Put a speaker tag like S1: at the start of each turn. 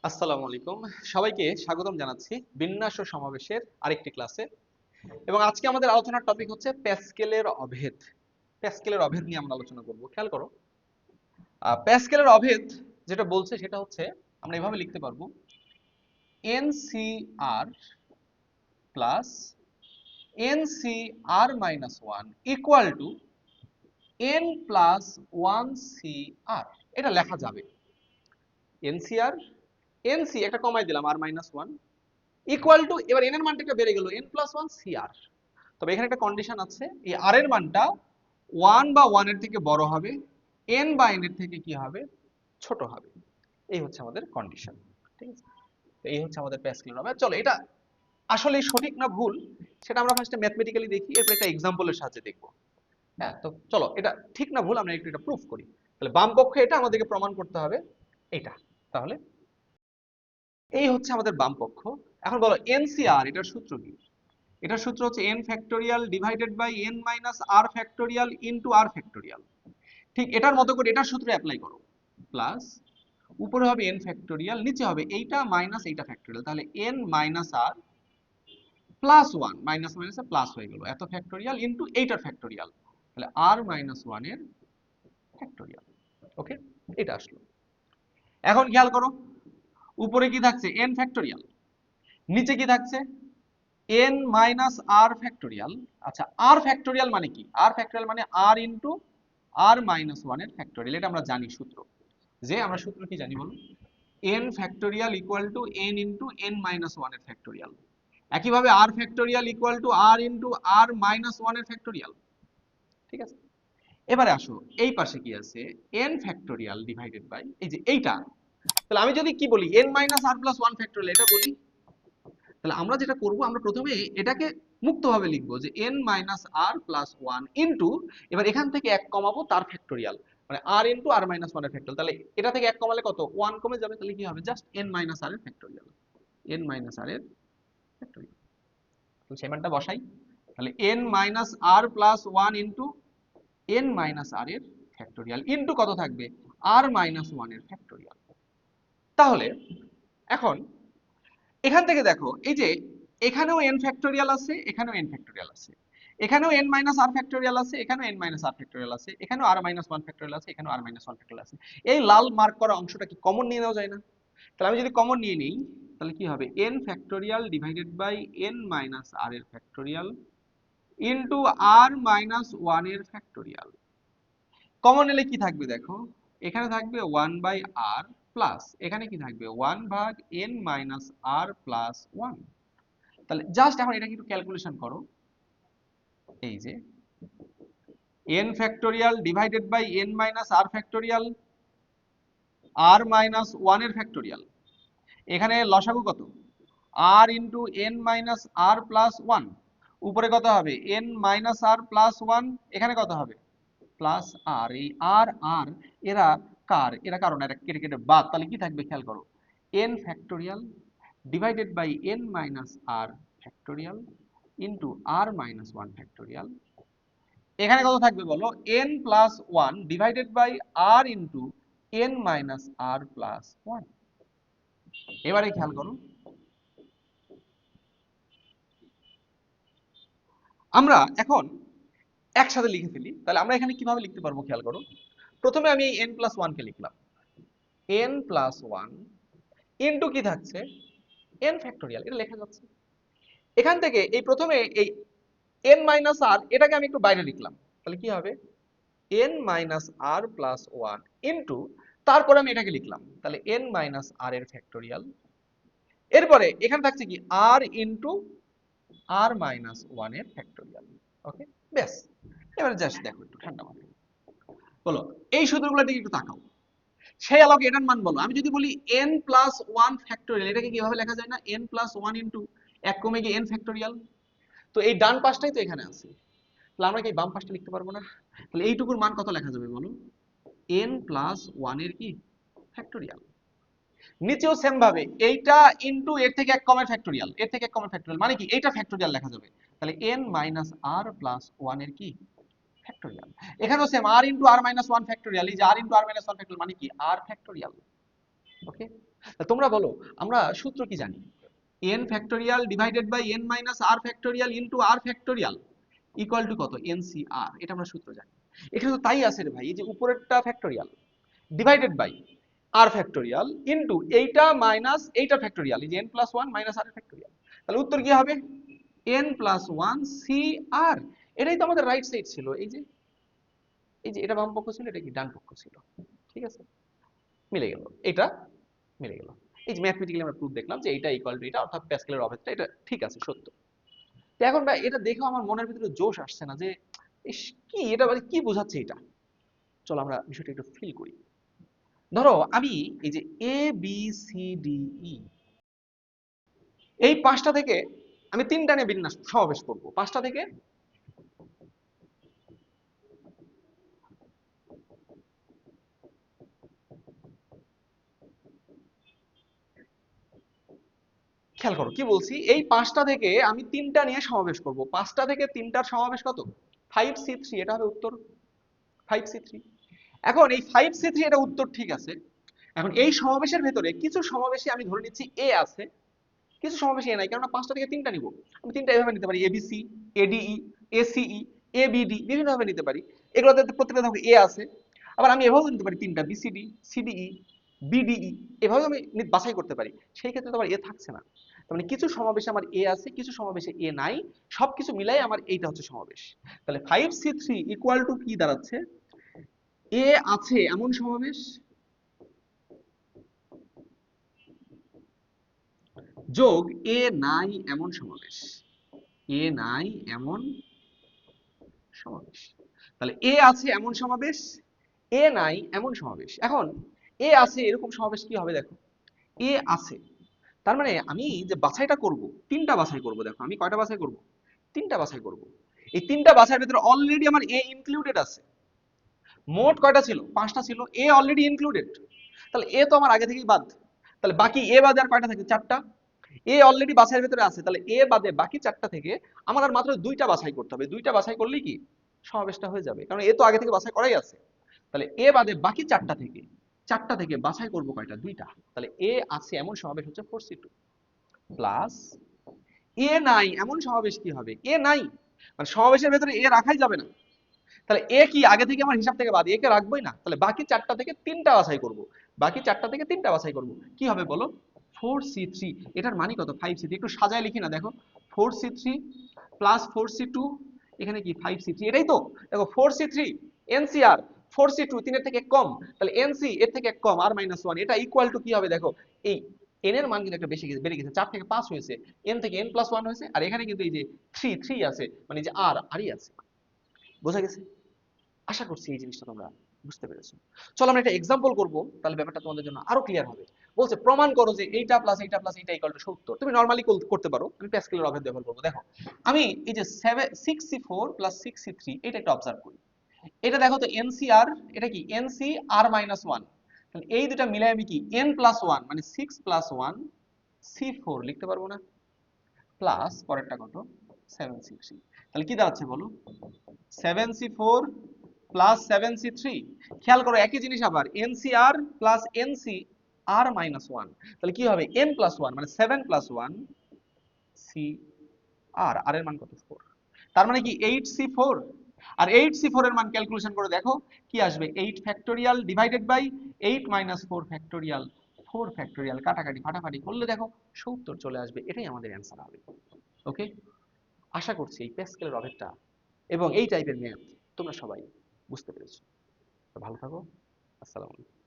S1: আসসালামু আলাইকুম। সবাইকে স্বাগতম জানাচ্ছি বিন্যাস ও সমাবেশের আরেকটি ক্লাসে। এবং আজকে আমাদের আলোচনার টপিক হচ্ছে প্যাসকেলের অভেদ। প্যাসকেলের অভেদ নিয়ে আমরা আলোচনা করব। খেয়াল করো, প্যাসকেলের অভেদ যেটা বলছে সেটা হচ্ছে আমরা এভাবে লিখতে পারবো NCR plus NCR minus 1 equal to N plus 1CR। এটা লেখা যাবে NCR, NC একটা কমাই দিলাম R মাইনাস 1 ইকুয়াল টু, এবার n এর মানটা একটা বেড়ে গেল n প্লাস 1 CR। তবে এখানে একটা কন্ডিশন আছে, এই r এর মানটা 1 বা 1 এর থেকে বড় হবে, n বা n এর থেকে কি হবে, ছোট হবে। এই হচ্ছে আমাদের কন্ডিশন। ঠিক আছে, তো এই হচ্ছে আমাদের প্যাসকেলের হবে। চলো এটা আসলে সঠিক না ভুল সেটা আমরা ফার্স্টে ম্যাথমেটিক্যালি দেখি, এরপর একটা এক্সাম্পলের সাহায্যে দেখবো। হ্যাঁ, তো চলো এটা ঠিক না ভুল আমরা একটু এটা প্রুফ করি। তাহলে বাম পক্ষে এটা আমাদেরকে প্রমাণ করতে হবে এটা। তাহলে এই হচ্ছে আমাদের বাম পক্ষ। এখন বলো এনসিআর এটার সূত্র কি? এটার সূত্র হচ্ছে n factorial divided by n minus r factorial into r factorial. ঠিক এটার মতো করে এটার সূত্র অ্যাপ্লাই করো। প্লাস উপরে হবে n ফ্যাক্টোরিয়াল, নিচে হবে এইটা মাইনাস এইটা ফ্যাক্টোরিয়াল, তাহলে n minus r plus 1, minus মাইনাসে প্লাস হয়ে গেল, এত ফ্যাক্টোরিয়াল ইনটু এইটার ফ্যাক্টোরিয়াল, তাহলে r মাইনাস 1 এর ফ্যাক্টোরিয়াল। ওকে, এটা আসলো। এখন খেয়াল করো, উপরে কি থাকছে n ফ্যাক্টোরিয়াল, নিচে কি থাকছে n মাইনাস r ফ্যাক্টোরিয়াল। আচ্ছা, r ফ্যাক্টোরিয়াল মানে কি? r ফ্যাক্টোরিয়াল মানে r ইনটু r মাইনাস 1 এর ফ্যাক্টোরিয়াল। এটা আমরা জানি সূত্র, যে আমরা সূত্র কি জানি বলো, n factorial equal two n into n minus 1 এর ফ্যাক্টোরিয়াল। একইভাবে r factorial equal two r into r minus 1 এর ফ্যাক্টোরিয়াল। ঠিক আছে, এবারে আসো এই পাশে কি আছে, n ফ্যাক্টোরিয়াল ডিভাইডেড বাই এই যে এইটা। তাহলে আমি যদি কি বলি n minus r plus 1 factorial এটা বলি, তাহলে আমরা যেটা করব, আমরা প্রথমে এটাকে মুক্তভাবে লিখবো যে n minus r plus 1 into, এবার এখান থেকে এক কমাবো তার ফ্যাক্টোরিয়াল, মানে r ইনটু r মাইনাস 1 এর ফ্যাক্টোরিয়াল। তাহলে এটা থেকে এক কমালে কত, 1 কমে যাবে, তাহলে কি হবে, জাস্ট n মাইনাস r এর ফ্যাক্টোরিয়াল। n মাইনাস r এর ফ্যাক্টোরিয়াল, তো সেই মানটা বসাই। তাহলে n minus r plus 1 into n minus r এর ফ্যাক্টোরিয়াল ইনটু কত থাকবে, r মাইনাস 1 এর ফ্যাক্টোরিয়াল। তাহলে এখন এখান থেকে দেখো, এই যে এখানেও n ফ্যাক্টোরিয়াল আছে, এখানেও n ফ্যাক্টোরিয়াল আছে, এখানেও n মাইনাস r ফ্যাক্টোরিয়াল আছে, এখানেও n মাইনাস r ফ্যাক্টোরিয়াল আছে, এখানেও r মাইনাস 1 ফ্যাক্টোরিয়াল আছে, এখানেও r মাইনাস 1 ফ্যাক্টোরিয়াল আছে। এই লাল মার্ক করা অংশটা কি কমন নিয়ে নেওয়া যায় না? তাহলে আমি যদি কমন নিয়ে নিই, তাহলে কি হবে, n factorial divided by n minus r এর ফ্যাক্টোরিয়াল ইনটু r মাইনাস 1 এর ফ্যাক্টোরিয়াল। কমন নিলে কি থাকবে দেখো, এখানে থাকবে 1 বাই r প্লাস এখানে কি থাকবে 1 ভাগ n মাইনাস r প্লাস 1। তাহলে জাস্ট এখন এটা একটু ক্যালকুলেশন করো, এই যে n factorial divided by n minus r factorial, r minus 1 এর ফ্যাক্টোরিয়াল, এখানে লসাগু কত, r into n minus r plus 1, উপরে কত হবে n মাইনাস r প্লাস 1, এখানে কত হবে প্লাস r। এই r r এরা কার, এরা কারণ এরা কেটে কেটে বাদ, তাহলে কি থাকবে খেয়াল করো, n factorial divided by n minus r factorial into r minus 1 factorial. এখানে কত থাকবে বলো, n plus 1 divided by r into n minus r plus 1। এবারে খেয়াল করো, আমরা এখন একসাথে লিখে ফেলি। তাহলে আমরা এখানে কিভাবে লিখতে পারবো খেয়াল করো, প্রথমে আমি এই n প্লাস 1 কে লিখলাম, n প্লাস 1 ইনটু কি থাকছে, n ফ্যাক্টোরিয়াল, এটা লেখা যাচ্ছে। এখান থেকে এই প্রথমে এই n মাইনাস r এটাকে আমি একটু বাইরে লিখলাম, তাহলে কি হবে n minus r plus 1 into, তারপরে আমি এটাকে লিখলাম, তাহলে n মাইনাস r এর ফ্যাক্টোরিয়াল। এরপরে এখানে থাকছে কি r ইনটু r মাইনাস 1 এর ফ্যাক্টোরিয়াল। ওকে, ব্যাস। এবারে জাস্ট দেখো একটু ঠান্ডা মাথায়, বলো এই সূত্রগুলো দিকে একটু তাকাও, সেই আলোকে এটার মান বলো। আমি যদি বলি n প্লাস 1 ফ্যাক্টোরিয়াল, এটাকে কিভাবে লেখা যায় না, n প্লাস 1 ইনটু এক কমে গিয়ে n ফ্যাক্টোরিয়াল। তো এই ডান পাশটাই তো এখানে আছে, তাহলে আমরা কি বাম পাশটা লিখতে পারবো না? তাহলে এইটুকুর মান কত লেখা যাবে বলো, n প্লাস 1 এর কি ফ্যাক্টোরিয়াল। নিচেও সেম ভাবে এইটা ইনটু এর থেকে এক কমের ফ্যাক্টোরিয়াল, এর থেকে এক কমের ফ্যাক্টোরিয়াল মানে কি এইটা ফ্যাক্টোরিয়াল লেখা যাবে, তাহলে n মাইনাস r প্লাস 1 এর কি ফ্যাক্টোরিয়াল। এখানেও same r into r minus 1 factorial, এই যে r into r minus 1 factorial মানে কি r ফ্যাক্টোরিয়াল। ওকে, তোমরা বলো, আমরা সূত্র কি জানি? n factorial divided by n minus r factorial into r factorial equal to কত? ncr। এটা আমরা সূত্র জানি। এখানে তো তাই আছে রে ভাই, এই যে উপরেরটা factorial divided by r factorial into এইটা মাইনাস এইটা ফ্যাক্টোরিয়াল, এই যে n plus 1 minus r factorial. তাহলে উত্তর কি হবে? n plus 1 cr। এটাই তো আমাদের রাইট সাইড ছিল। এই যে এটা বাম পক্ষ ছিল, এটা কি ডান পক্ষ ছিল। ঠিক আছে, মিলে গেল, এটা মিলে গেল। এই যে ম্যাথমেটিক্যালি আমরা প্রুফ দেখলাম যে এটা ইকুয়াল টু এটা, অর্থাৎ প্যাসকেলের অভেদটা এটা ঠিক আছে, সত্য। তো এখন ভাই এটা দেখেও আমার মনের ভিতরে জোশ আসছে না যে ইস, কি এটা, মানে কি বোঝাচ্ছে এটা। চলো আমরা বিষয়টা একটু ফিল করি। ধরো আমি এই যে A B C D E, এই পাঁচটা থেকে আমি তিনটা নিয়ে বিন্যাস সমাবেশ করবো। পাঁচটা থেকে খেয়াল করো কি বলছি, এই পাঁচটা থেকে আমি তিনটা নিয়ে সমাবেশ করব। পাঁচটা থেকে তিনটার সমাবেশ কত? 5c3। এটা হবে উত্তর, 5c3। এখন এই 5c3 এটা উত্তর, ঠিক আছে। এখন এই সমাবেশের ভেতরে কিছু সমাবেশে আমি ধরে নিচ্ছি এ আছে, কিছু সমাবেশে এ নাই, কারণ পাঁচটা থেকে তিনটা নিব। আমি তিনটা এভাবে নিতে পারি, এবিসি, এডিই, এসিই, এবিডি, বিভিন্ন ভাবে নিতে পারি। এগুলোতে প্রত্যেকটা দেখো এ আছে। আবার আমি এভাবেও নিতে পারি তিনটা, বিসিডি, সিডিই, বিডিই, এভাবে আমি বাছাই করতে পারি। সেই ক্ষেত্রে তো আবার এ থাকছে না। তার মানে কিছু সমাবেশে আমার এ আছে, কিছু সমাবেশে এ নাই, সবকিছু মিলাই আমার এইটা হচ্ছে সমাবেশ। তাহলে 5c3 ইকুয়াল টু কি দাঁড়াচ্ছে? এ আছে এমন সমাবেশ যোগ এ নাই এমন সমাবেশ। এ নাই এমন সমাবেশ। তাহলে এ আছে এমন সমাবেশ, এ নাই এমন সমাবেশ। এখন এ আছে এরকম সমাবেশ কি হবে দেখো, এ আছে, তার মানে আমি যে বাছাইটা করব, তিনটা বাছাই করব। দেখো আমি কয়টা বাছাই করব? তিনটা বাছাই করব। এই তিনটা বাছাইয়ের ভিতরে অলরেডি আমার এ ইনক্লুডেড আছে। মোট কয়টা ছিল? পাঁচটা ছিল, এ অলরেডি ইনক্লুডেড। তাহলে এ তো আমার আগে থেকেই বাদ। তাহলে বাকি এ বাদে আর কয়টা থাকে? চারটা। এ অলরেডি বাছাইয়ের ভিতরে আছে, তাহলে এ বাদে বাকি চারটা থেকে আমার আর মাত্র দুইটা বাছাই করতে হবে। দুইটা বাছাই করলেই কি সমাবেশটা হয়ে যাবে, কারণ এ তো আগে থেকে বাছাই করাই আছে। তাহলে এ বাদে বাকি চারটা থেকে বাছাই করব কয়টা? দুইটা। তাহলে এ আছে এমন সমাবেশ হচ্ছে 4c2 প্লাস এ নাই এমন সমাবেশ কি হবে? এ নাই, মানে সমাবেশের ভেতরে এ রাখাই যাবে না। তাহলে এ কি আগে থেকে আমার হিসাব থেকে বাদ, এ কে রাখবোই না। তাহলে বাকি চারটা থেকে তিনটা বাছাই করব। বাকি চারটা থেকে তিনটা বাছাই করব, কি হবে বলো? 4c3। এটার মানে কত? 5c3। একটু সাজায় লিখি না, দেখো 4c3 প্লাস 4c2, এখানে কি 5c3, এটাই তো। দেখো 4c3 এনসিআর, 4c2 তিনের থেকে কম, তাহলে এনসি এর থেকে এক কম, আর মাইনাস 1, এটা ইকুয়াল টু কি হবে দেখো, এই এন এর মান কিন্তু একটা বেশি বেড়ে গেছে, 4 থেকে 5 হয়েছে, এন থেকে এন প্লাস 1 হয়েছে, আর এখানে কিন্তু এই যে 3 আছে, মানে যে আরই আছে। বোঝা গেছে? আশা করছি এই জিনিসটা তোমরা বুঝতে পেরেছো। চলো আমরা একটা এক্সাম্পল করব, তাহলে ব্যাপারটা তোমাদের জন্য আরো ক্লিয়ার হবে। বলছে প্রমাণ করো যে এইটা প্লাস এইটা প্লাস এইটা ইকুয়াল টু 70। তুমি নরমালি করতে পারো, আমি প্যাসকেলের অভেদ ব্যবহার করব। দেখো আমি এই যে 6c4 প্লাস 6c3 এটা একটা অবজার্ভ করি। এটা দেখো তো এনসিআর, এটা কি এনসি আর মাইনাস 1। তাহলে এই দুটো মিলাই আমি কি n প্লাস 1 মানে 6 প্লাস 1 c4 লিখতে পারবো না? প্লাস পরেরটা কত? 7c3। তাহলে কি দাঁড়াচ্ছে বলো? 7c4 plus 7c3। খেয়াল করো একই জিনিস আবার, এনসিআর প্লাস এনসি আর মাইনাস 1। তাহলে কি হবে? n প্লাস 1 মানে 7 প্লাস 1 সি আর, আর এর মান কত? 4। তার মানে কি 8c4। আর 8c4 এর মান ক্যালকুলেশন করে দেখো কি আসবে, 8 factorial divided by 8 minus 4 factorial. 4 factorial কাটাকাটি ফাটাফাটি করলে দেখো 70 চলে আসবে। এটাই আমাদের অ্যান্সার হবে। ওকে, আশা করছি এই প্যাসকেলের অভেদটা এবং এই টাইপের ম্যাথ তোমরা সবাই বুঝতে পেরেছো। তো ভালো থাকো। আসসালামু আলাইকুম।